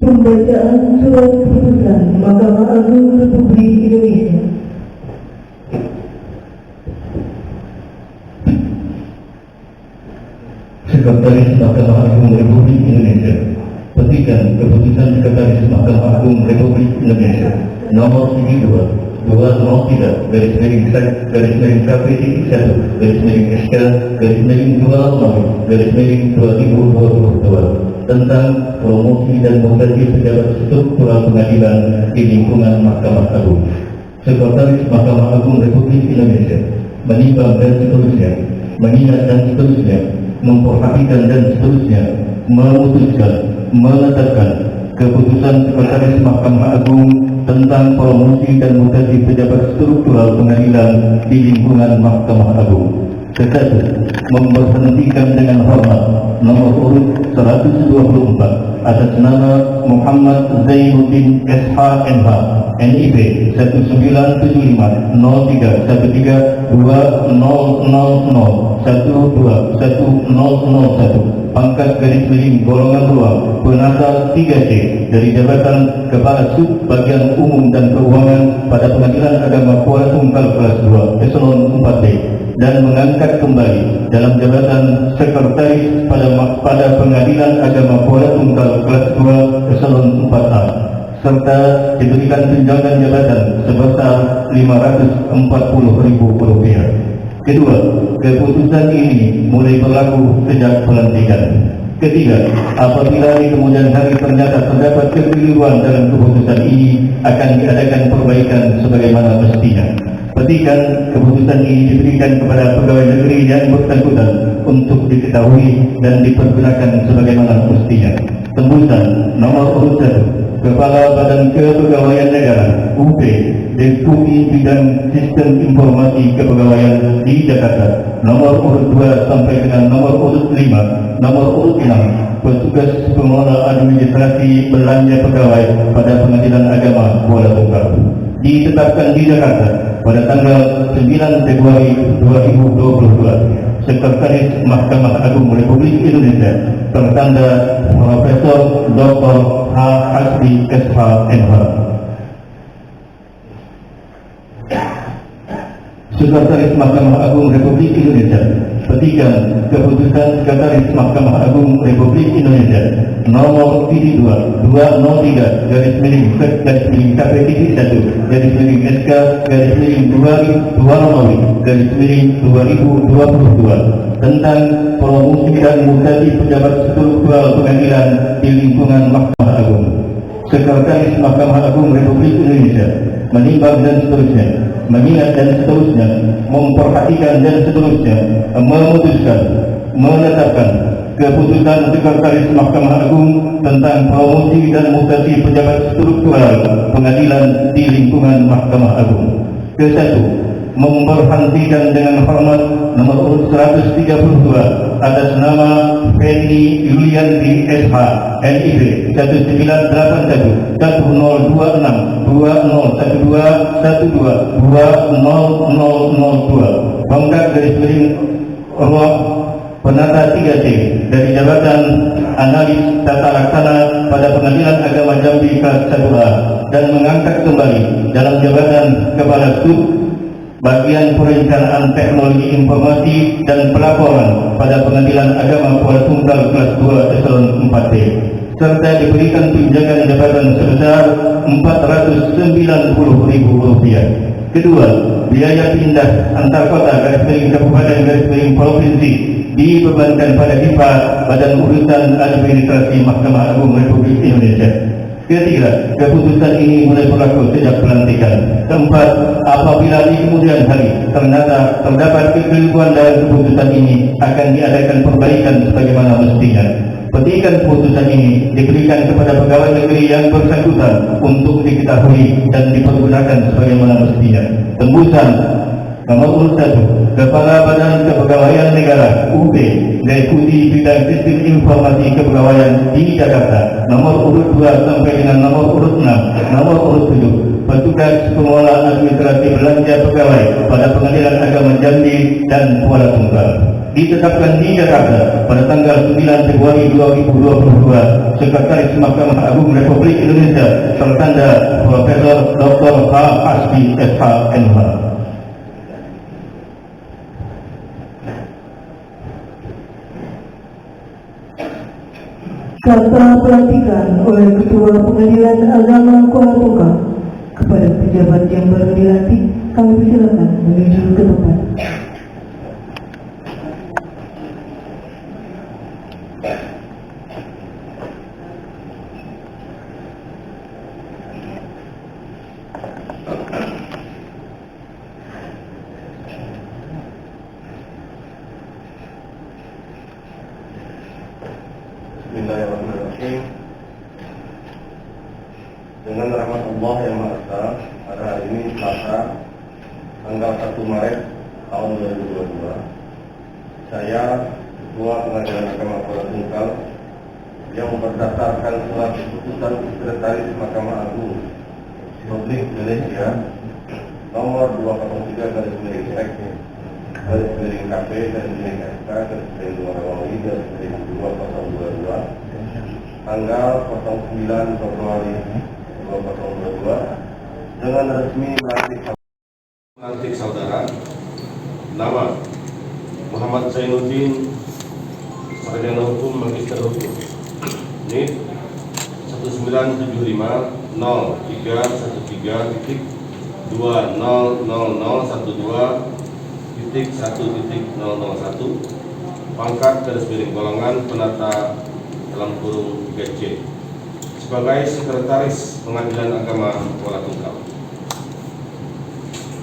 Pembacaan surat keputusan Mahkamah Agung Republik Indonesia. Sekretaris Mahkamah Agung Republik Indonesia petikan keputusan Sekretaris Mahkamah Agung Republik Indonesia nomor 72/KP/SK/200/2022 tentang promosi dan mengganti pejabat struktural pengadilan di lingkungan Mahkamah Agung. Sekretaris Mahkamah Agung Republik Indonesia menimbang dan seterusnya, mengingat dan seterusnya, memperhatikan dan seterusnya, memutuskan, menetapkan keputusan Sekretaris Mahkamah Agung tentang promosi dan mengganti pejabat struktural pengadilan di lingkungan Mahkamah Agung. Kesatu, memberhentikan dengan hormat nomor urut 124 atas nama Muhammad Zainuddin SH MH NIB 1973-03-200012101 pangkat garis miring golongan 2 penata 3C dari jabatan Kepala Sub Bagian Umum dan Keuangan pada Pengadilan Agama Kuala Tunggal kelas 2 eselon 4D dan mengangkat kembali dalam jabatan Sekretaris pada Pengadilan Agama Kuala Tunggal kelas 2 eselon 4A serta diberikan tunjangan jabatan sebesar Rp540.000. Kedua, keputusan ini mulai berlaku sejak pelantikan. Ketiga, apabila di kemudian hari ternyata terdapat kekeliruan dalam keputusan ini, akan diadakan perbaikan sebagaimana mestinya. Petikan keputusan ini diberikan kepada pegawai negeri yang bersangkutan untuk diketahui dan dipergunakan sebagaimana mestinya. Tembusan nomor urut 1 Kepala Badan Kepegawaian Negara UP Deputi Bidang Sistem Informasi Kepegawaian di Jakarta nomor urut 2 sampai dengan nomor urut 5, nomor urut 6 petugas pengelola administrasi belanja pegawai pada Pengadilan Agama Kuala Tunggal ditetapkan di Jakarta pada tanggal 9 Februari 2022. Sekretaris Mahkamah Agung Republik Indonesia tertanda Profesor Dr. H. Hasbi SH MH. Sekretaris Mahkamah Agung Republik Indonesia petikan keputusan Sekretaris Mahkamah Agung Republik Indonesia nomor 72/203-SK-KP1-2022 tentang promosi dan mutasi pejabat struktural pengadilan di lingkungan Mahkamah Agung. Sekretaris Mahkamah Agung Republik Indonesia menimbang dan seterusnya, mengingat dan seterusnya, memperhatikan dan seterusnya, memutuskan, menetapkan keputusan Sekretaris Mahkamah Agung tentang promosi dan mutasi pejabat struktural pengadilan di lingkungan Mahkamah Agung. Kesatu, memberhentikan dengan hormat nomor urut 132 atas nama Fendi Yulianti SH NIB 1980-1012-1012-2002 pangkat garis miring ruang penata 3C dari jabatan analis tata laksana pada Pengadilan Agama Jambi kelas 1A dan mengangkat kembali dalam jabatan Kepala Sub Bagian Perencanaan Teknologi Informasi dan Pelaporan pada Pengadilan Agama Kuala Tunggal kelas 2 eselon 4D serta diberikan tunjangan jabatan sebesar Rp490.000. Kedua, biaya pindah antar kota garis miring kabupaten garis miring provinsi dibebankan pada DIPA Badan Urusan Administrasi Mahkamah Agung Republik Indonesia. Ketiga, keputusan ini mulai berlaku sejak pelantikan. Keempat, apabila di kemudian hari ternyata terdapat kekeliruan dalam keputusan ini, akan diadakan perbaikan sebagaimana mestinya. Petikan putusan ini diberikan kepada pegawai negeri yang bersangkutan untuk diketahui dan dipergunakan sebagaimana mestinya. Tembusan nomor urut 1, Kepala Badan Kepegawaian Negara UP, Deputi Bidang Sistem Informasi Kepegawaian di Jakarta, nomor urut 2 sampai dengan nomor urut 6, nomor urut 7, petugas pengelola administrasi belanja pegawai pada Pengadilan Agama Jambi dan Kuala Tunggal. Ditetapkan di Jakarta pada tanggal 9 Februari 2022, Sekretaris Mahkamah Agung Republik Indonesia tertanda Profesor Dr. H. Hasbi SH MH. Kata pelantikan oleh Ketua Pengadilan Agama Kuala Tunggal kepada pejabat yang baru dilantik, kami persilakan menuju ke tempat. Bismillahirrahmanirrahim. Dengan rahmat Allah yang Maha Esa, pada hari ini Selasa, tanggal 1 Maret tahun 2022, saya, Ketua Pengadilan Agama Kuala Tunggal, yang berdasarkan surat keputusan Sekretaris Mahkamah Agung Republik Indonesia nomor 203/KP SK /2022 tanggal 09 Februari 2022 dengan resmi melantik saudara nama Muhammad Zainuddin, sarjana hukum, magister hukum, NIT 19753/3000012.1.001, pangkat _golongan penata (3C) sebagai Sekretaris Pengadilan Agama Kuala Tunggal.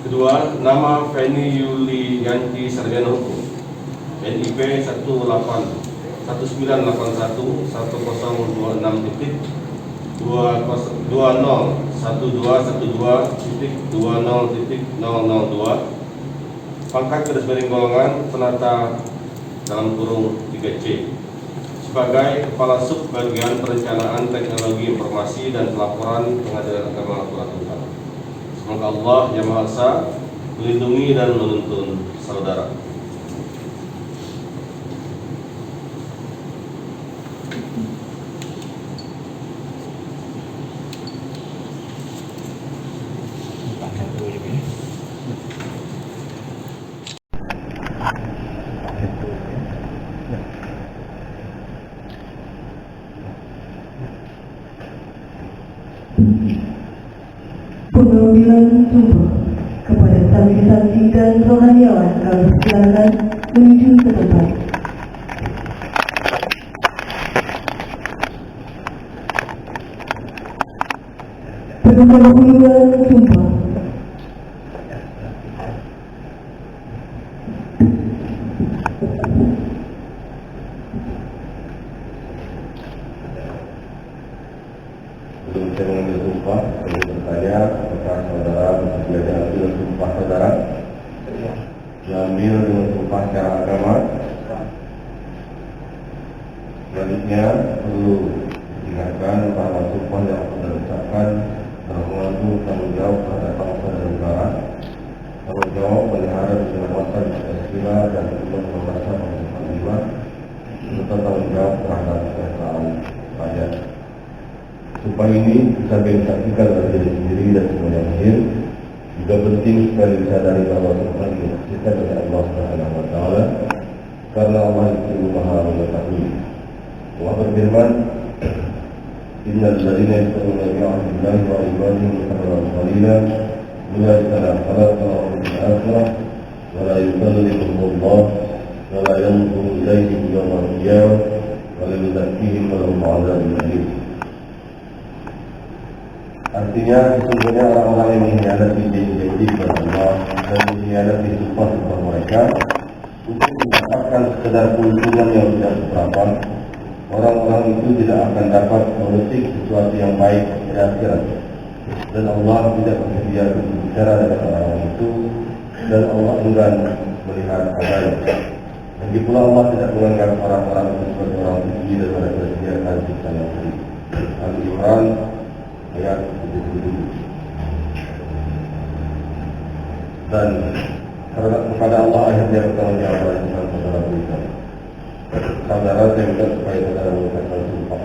Kedua, nama Feni Yulianti, sarjana hukum, NIP 1191212.2012.20.002, pangkat _golongan penata (3C) sebagai Kepala Sub Bagian Perencanaan Teknologi Informasi dan Pelaporan Pengadilan Agama Kuala Tunggal. Semoga Allah yang Maha Esa melindungi dan menuntun saudara. Pengambilan sumpah kepada saksi-saksi dan rohaniawan kami persilakan menuju ke tempat. Pengambilan sumpah. Sebelum saya mengambil sumpah, saya ingin bertanya apakah saudara bersedia diambil sumpah saudara? Diambil dengan sumpah secara agama. Selanjutnya perlu diingatkan bahwa sumpah yang akan diucapkan telah mengandung tanggung jawab terhadap bangsa dan negara, tanggung jawab pelihara keselamatan Pancasila dan Undang-Undang Dasar 45, serta tanggung jawab terhadap kesejahteraan rakyat. Sumpah ini bisa disaksikan oleh diri sendiri dan semua yang hadir. Juga penting sekali disadari bahwa sumpah ini disaksikan oleh Allah Subhanahu wa Ta'ala, karena Allah itu Maha Mengetahui. Allah berfirman, Innal ladzina yastami'una bi'ahdillahi wa imanihim qalilan qalilan ulaika la khalaqa lahum fil akhirah wa la yukallimuhumullah wa la yanzuru ilaihim yawmal qiyamah wa la yuzakkihim wa lahum 'adzabun alim. Artinya sesungguhnya orang-orang yang mengkhianati janji kepada Allah dan mengkhianati sumpah-sumpah mereka untuk mendapatkan sekedar keuntungan yang tidak seberapa, orang-orang itu tidak akan dapat memetik sesuatu yang baik di akhirat. Dan Allah tidak bersedia berbicara dengan orang itu, dan Allah enggan melihat adanya. Lagi pula Allah tidak menganggap orang-orang itu sebagai orang suci dan mereka disediakan siksa yang pedih. Al-Imran ayat 77. Dan kepada Allah akhirnya bertanggung jawab dengan saudara berikan. Saudara saya minta supaya saudara mengucapkan sumpah.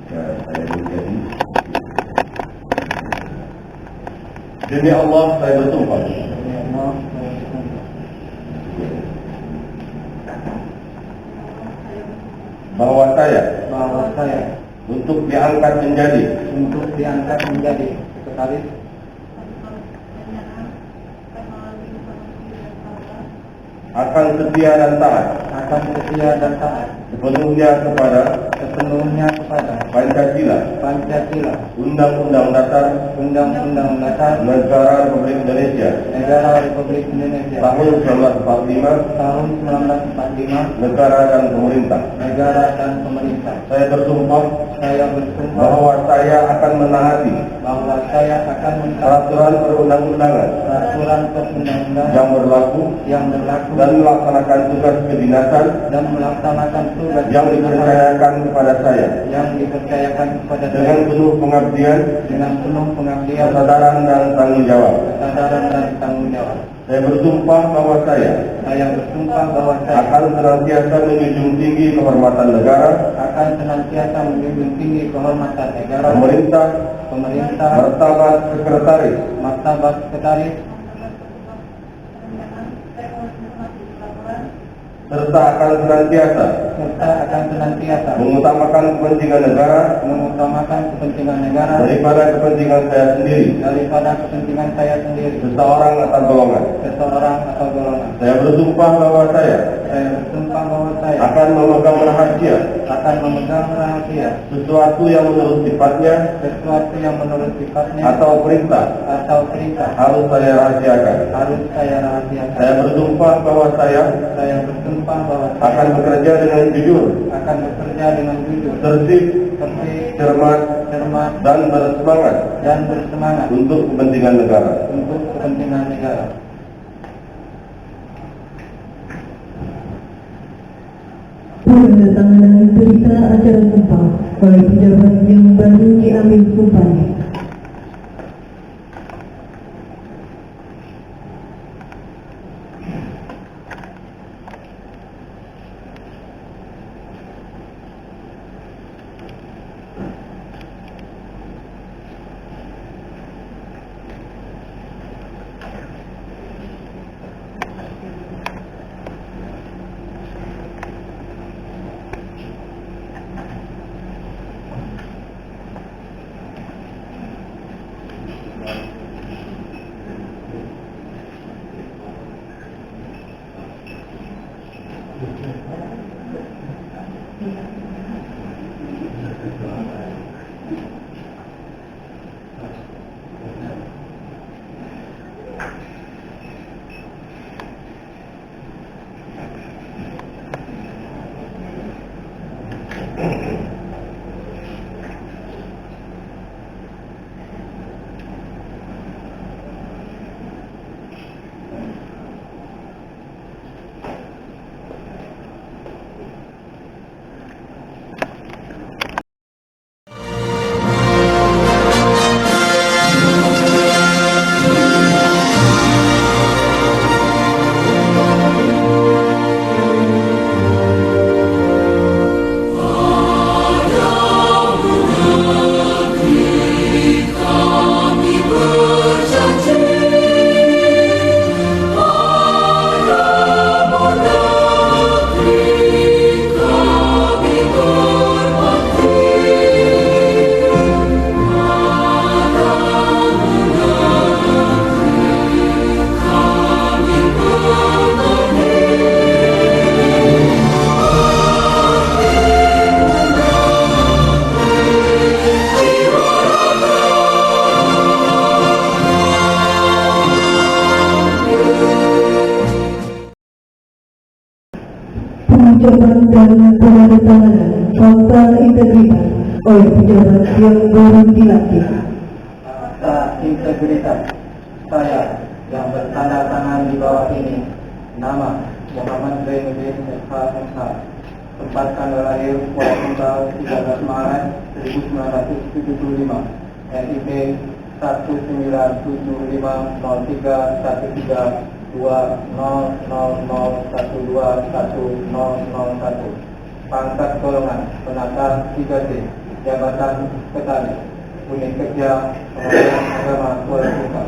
Ya, saya menjadi. Demi Allah saya bersumpah. Bahwa saya untuk diangkat menjadi sekretaris akan setia dan taat sepenuhnya kepada Pancasila, Undang-Undang Dasar Negara Republik Indonesia tahun 1945, negara dan pemerintah. Saya bersumpah bahwa saya akan menaati peraturan perundang-undangan yang berlaku dan melaksanakan tugas kedinasan yang dipercayakan kepada saya dengan penuh pengabdian, kesadaran dan tanggung jawab. Saya bersumpah bahwa saya akan senantiasa menjunjung tinggi kehormatan negara, pemerintah, martabat sekretaris, serta akan senantiasa mengutamakan kepentingan negara daripada kepentingan saya sendiri, seseorang atau golongan. Saya bersumpah bahwa saya akan memegang rahasia sesuatu yang menurut sifatnya atau perintah harus saya rahasiakan. Saya bersumpah bahwa saya akan bekerja dengan jujur, tertib, cermat, dan bersemangat untuk kepentingan negara. Penandatanganan berita acara sumpah oleh pejabat yang baru diambil sumpahnya. pejabat dan penandatanganan fakta integritas oleh pejabat yang baru dilantik. Fakta integritas saya yang bertanda tangan di bawah ini. Nama Muhammad Zainuddin SH, tempat tanggal lahir Kuala Tunggal 13 Maret 1975, NIP 19703032000121001, pangkat golongan penata 3D, jabatan petani, unit kerja Kementerian Agama Kuala Tunggal.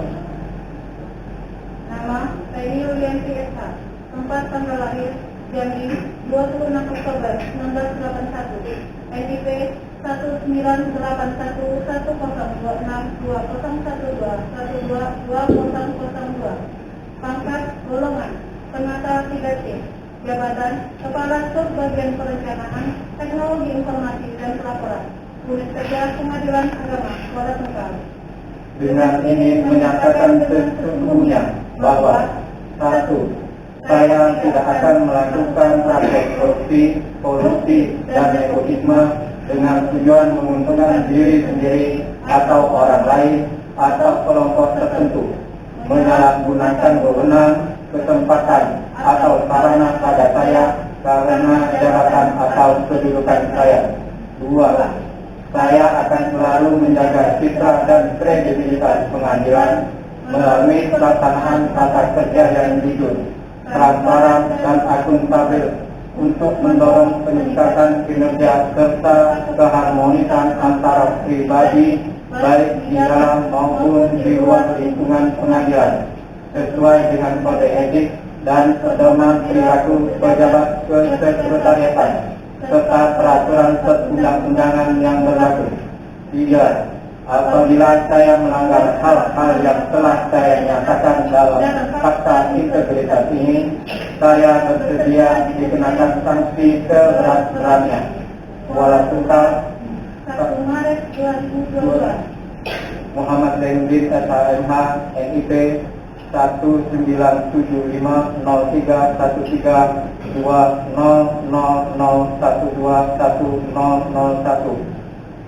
Nama Saini Yulianti SH, tempat tanggal lahir Jambi 26 Oktober 1981, NIP 1908120262012122002, pangkat golongan penata 3C, jabatan Kepala Sub Bagian Perencanaan Teknologi Informasi dan Pelaporan, unit kerja Pengadilan Agama Kuala Tunggal. Dengan ini menyatakan sesungguhnya bahwa 1. Saya tidak akan melakukan praktek korupsi, kolusi, dan nepotisme dengan tujuan menguntungkan diri sendiri atau orang lain atau kelompok tertentu, menyalahgunakan wewenang, kesempatan, atau sarana pada saya karena jabatan atau kedudukan saya. 2. Saya akan selalu menjaga citra dan kredibilitas pengadilan melalui pelaksanaan tata kerja yang jujur, transparan, dan akuntabel untuk mendorong peningkatan kinerja serta keharmonisan antara pribadi baik di dalam maupun di luar lingkungan pengadilan sesuai dengan kode etik dan pedoman perilaku pejabat kesekretariatan serta peraturan perundang-undangan yang berlaku. 3. Apabila saya melanggar hal-hal yang telah saya nyatakan dalam fakta integritas ini, saya bersedia dikenakan sanksi seberat-beratnya. Kuala Tunggal, 1 Maret 2022. Muhammad Zainuddin SHMH, NIP 19013032000121001.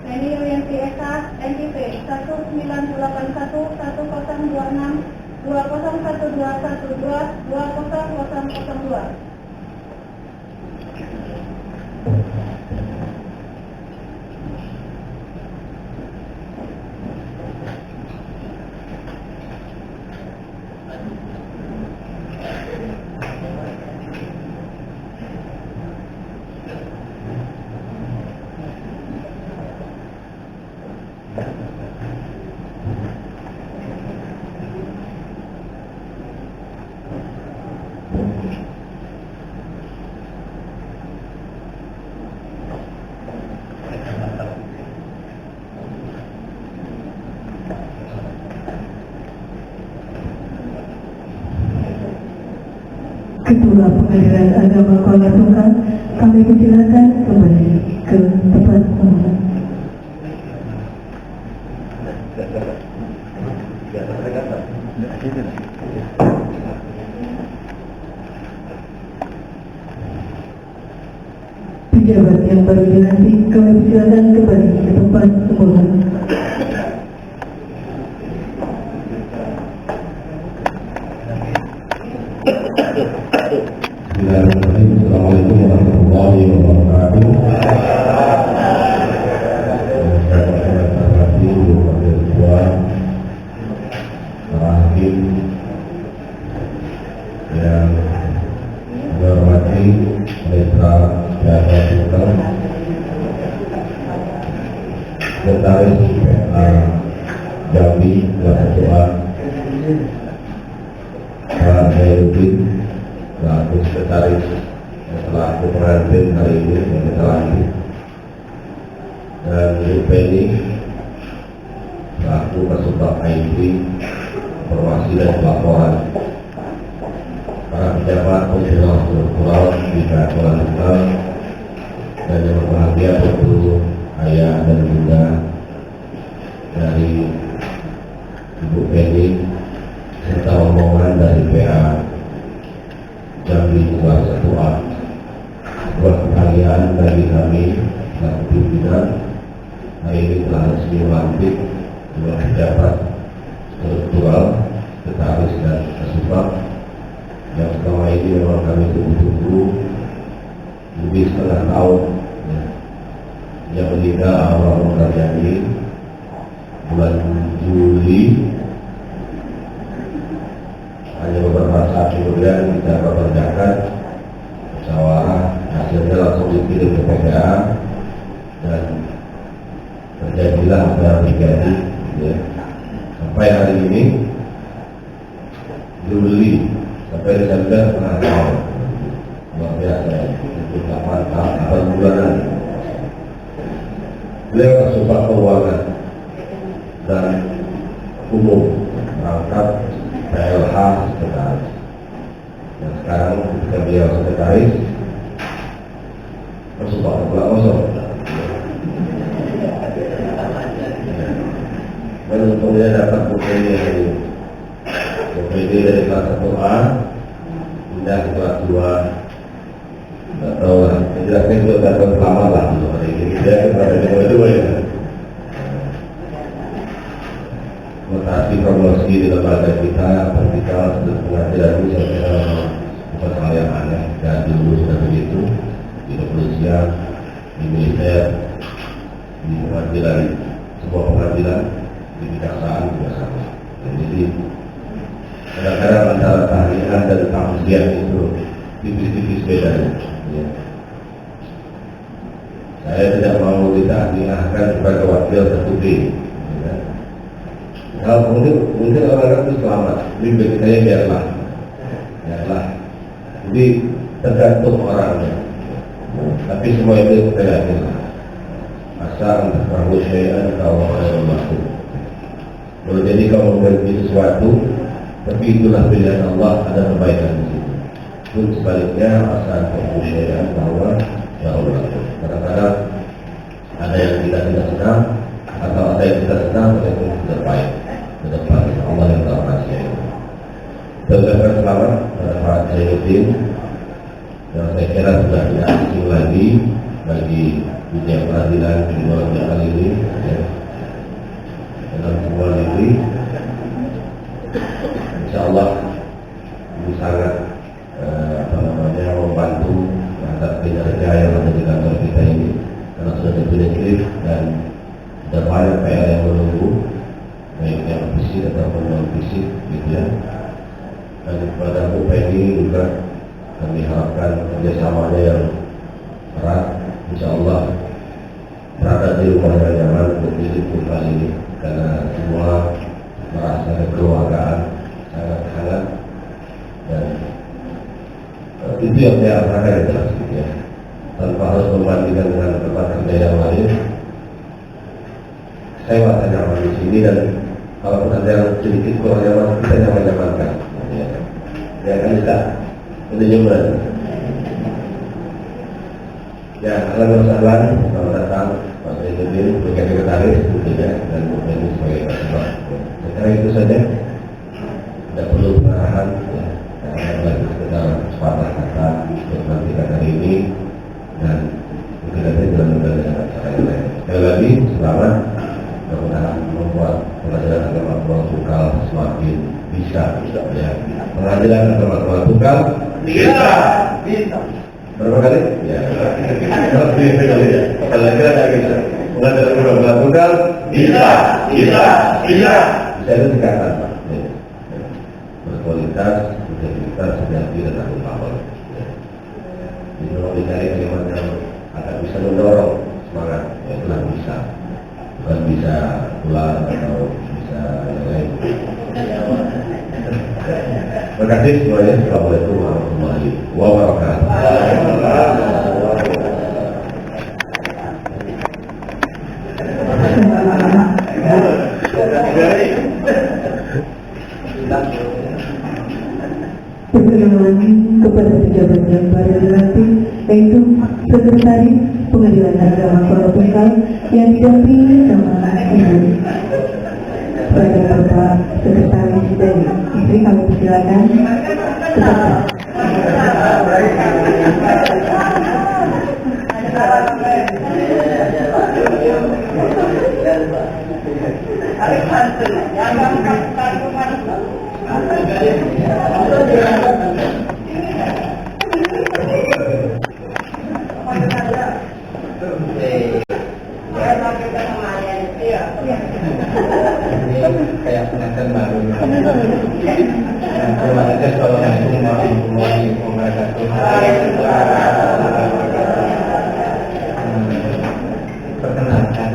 Saini Yulianti SH, NIP 19812011220122002. Ketua Pengadilan Agama Kuala Tunggal, kami persilakan kembali ke tempat semula. Pejabat yang baru dilantik, kami persilakan kembali ke tempat semula. Assalamualaikum warahmatullahi wabarakatuh. Hakim yang dihormati Majelis Jasa Sultan, Sekretaris PA Jambi Ketua Pak Zainuddin selaku sekretaris selaku pengantin hari ini yang kita lantik, dan Ibu Penny selaku Kasubag IT Informasi dan Pelaporan, para pejabat fungsional struktural di Kuala Tunggal, dan yang berbahagia tentu ayah dan bunda dari Ibu Penny serta rombongan dari PA Jambi Kelas 1A. sebuah kebahagiaan bagi kami selaku pimpinan. Hari ini telah resmi melantik dua pejabat struktural, sekretaris dan kasubag yang selama ini memang kami tunggu-tunggu lebih setengah tahun ya. Yang meninggal almarhum Karyani bulan Juli. Hanya beberapa saat kemudian kita bekerjakan musyawarah, hasilnya langsung dikirim ke PPA dan terjadilah apa yang terjadi ya. Sampai hari ini Juli sampai Desember setengah tahun, luar biasa ya. Itu 8 bulanan. Beliau kasubag keuangan dan umum merangkap PLH sekretaris. Dan sekarang ketika beliau sekretaris kasubag pula kosong. Dan untungnya dapat UPD dari UPD dari kelas 1A pindah ke kelas 2. Tidak tahu lah, jelasnya juga datang lama lah dulu hari ini. Dia kepada kedua ya. Mutasi promosi di lembaga kita, vertikal, dan pengadilan ini saya kira bukan hal yang aneh. Dan dulu sudah begitu di kepolisian, di militer, di pengadilan, sebuah pengadilan, di kejaksaan juga sama. Jadi kadang-kadang antara tahlilan dan tausiah itu tipis-tipis bedanya. Ya. Saya tidak mau ditahliahkan sebagai wakil tertutup. Ya. Kalau mungkin orang itu selamat, tapi bagi saya biarlah. Jadi tergantung orangnya. Tapi semua itu relatif. Asal terlalu syai'an kalau orang masuk. Kalau jadi kamu memiliki sesuatu, tapi itulah pilihan Allah, ada kebaikan di situ. Pun sebaliknya asal kemusyai'an bahwa ya Allah. Kadang-kadang ada yang kita tidak senang atau ada yang kita senang, itu tidak baik. Ke depan Allah yang tahu rahasia itu. Terdapat selamat pada Pak Zainuddin yang saya kira sudah tidak asing lagi bagi dunia peradilan di luar kali ini ya. Dalam semua negeri insya Allah ini sangat membantu atas kinerja yang ada di kantor kita ini karena sudah definitif dan sudah banyak PR yang menunggu baik yang fisik ataupun non fisik gitu ya. Dan kepada Bu Penny juga kami harapkan kerjasamanya yang erat, insya Allah berada di rumah yang nyaman berdiri kembali ini karena semua merasa kekeluargaan sangat hangat dan itu yang saya rasakan jelas gitu ya. Tanpa harus membandingkan dengan tempat kerja yang lain, saya merasa nyaman di sini dan kalau ada yang sedikit kurang nyaman, kita nyaman-nyamankan. Ya kan tidak, itu nyaman. Ya, halo wassalam, selamat datang Pak Zainuddin sebagai sekretaris tentunya dan Bu Penny sebagai kasubag. Sekarang itu saja, tidak perlu pengarahan. Ya. Lagi sekedar sepatah kata untuk nantikan hari ini dan mungkin nanti dalam acara yang lain. Sekali lagi selamat, mudah-mudahan membuat pengadilan agama Tuhan Tunggal semakin bisa ya. Pengadilan agama Tuhan Tunggal bisa. Berapa kali? Ya. Kalau kira tidak bisa. Pengadilan agama Tuhan Tunggal bisa. Bisa itu dikatakan Pak. Berkualitas, integritas, sejati dan tanggung jawab. Jadi kalau dicari kalimat yang akan bisa mendorong semangat, ya itulah bisa. Bukan bisa pulang atau bisa yang lain. Terima kasih semuanya. Assalamualaikum warahmatullahi wabarakatuh. Perkenalkan kepada pejabat yang baru dilantik, yaitu Sekretaris Pengadilan Agama Kota Tunggal yang didampingi sama Ibu. Pada Bapak Sekretaris dan istri kami persilakan. Kayak pengantin baru. Terima kasih. Assalamualaikum warahmatullahi wabarakatuh. Perkenalkan,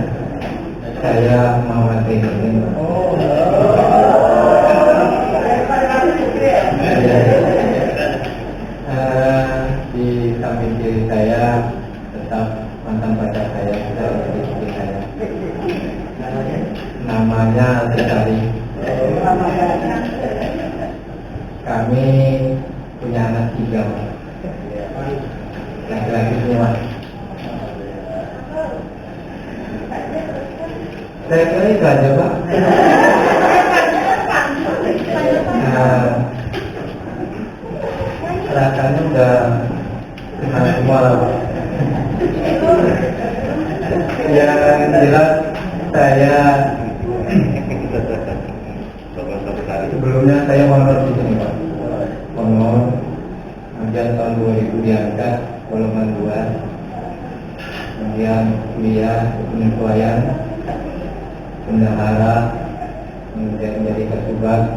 saya Muhammad Zainudin. Di samping kiri saya tetap mantan pacar saya, dari istri saya. Namanya Lestari. Kami punya anak 3, laki-laki semua. Saya kira itu aja, Pak. Rasanya udah kenal semua lah, Pak. Yang jelas saya sebelumnya saya honor di sini, Pak. Honor, kemudian tahun 2000 diangkat golongan 2, kemudian kuliah penyesuaian, bendahara, kemudian menjadi kasubag,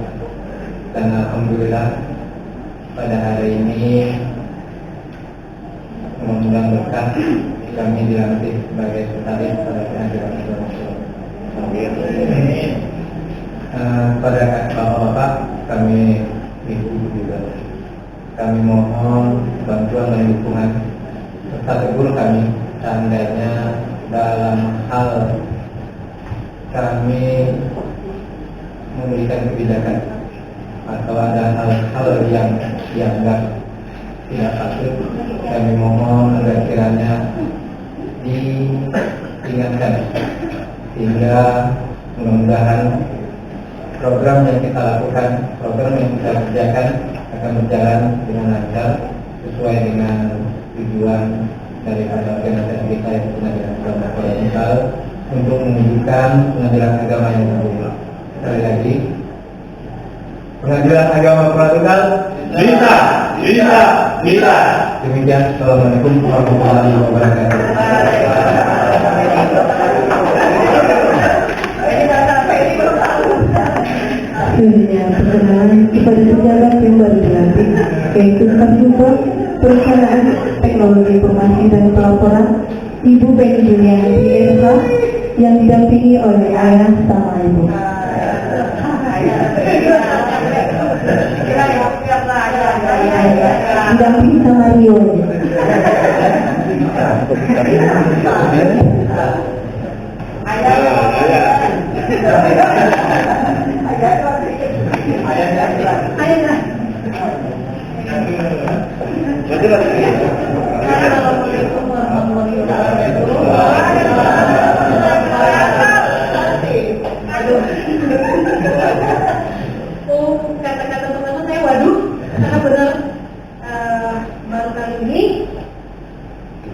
dan alhamdulillah pada hari ini mudah-mudahan berkah kami dilantik sebagai sekretaris pada pengadilan agama. Pada bapak-bapak, kami ibu juga, kami mohon bantuan dan dukungan serta tegur kami seandainya dalam hal kami memberikan kebijakan atau ada hal-hal yang dianggap tidak patut, kami mohon agar kiranya diingatkan sehingga mudah-mudahan program yang kita lakukan, program yang kita kerjakan akan berjalan dengan lancar sesuai dengan tujuan daripada organisasi kita yang pengadilan agama Tunggal untuk menunjukkan pengadilan agama yang baru. Sekali lagi, pengadilan agama Tunggal bisa. Demikian, assalamualaikum warahmatullahi wabarakatuh. Selanjutnya, perkenalan kepada pejabat yang baru dilantik, yaitu Kasubag Perencanaan Teknologi Informasi dan Pelaporan, Ibu Penny Juliani SH, yang didampingi oleh ayah sama ibu. Didampingi sama Rio. Assalamualaikum warahmatullahi wabarakatuh. Kata-kata pertama saya waduh, karena benar baru kali ini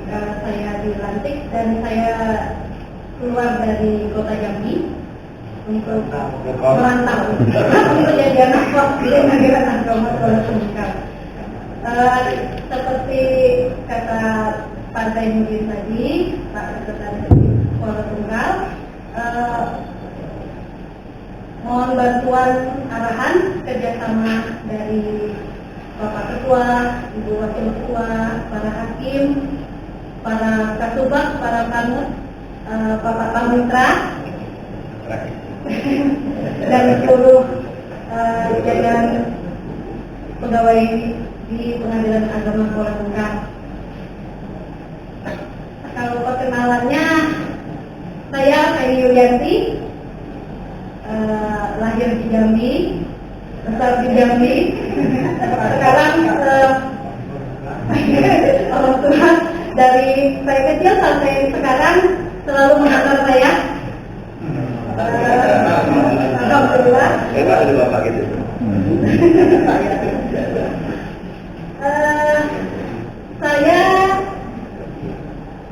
saya dilantik dan saya keluar dari kota Jambi untuk merantau untuk jadi anak kos di pengadilan agama Kuala Tunggal. Seperti kata Pak Zainuddin tadi, Pak Sekretaris Kuala Tunggal, mohon bantuan arahan kerjasama dari Bapak Ketua, Ibu Wakil Ketua, para hakim, para kasubag, para panut, Bapak Pamitra, dan seluruh jajaran pegawai di Pengadilan Agama Kuala Tunggal. Kalau perkenalannya, saya Penny Yulianti, lahir di Jambi, besar di Jambi. Sekarang orang tua dari saya kecil sampai sekarang selalu mengantar saya. Alhamdulillah. Ada bapak gitu. Saya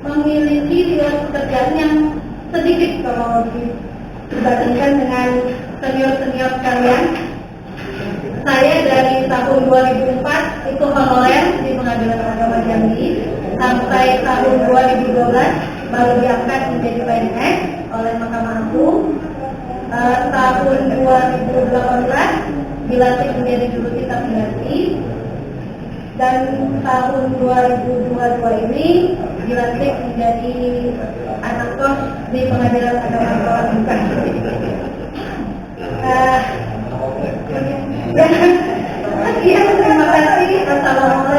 memiliki riwayat pekerjaan yang sedikit kalau dibandingkan dengan senior-senior kalian. Saya dari tahun 2004 itu honorer di Pengadilan Agama Jambi sampai tahun 2012 baru diangkat menjadi PNS oleh Mahkamah Agung. Tahun 2018 dilantik menjadi juru kitab pengganti, dan tahun 2022 ini dilantik menjadi anak kos di Pengadilan Agama Kepulauan Bukan. Ya, terima kasih. Assalamualaikum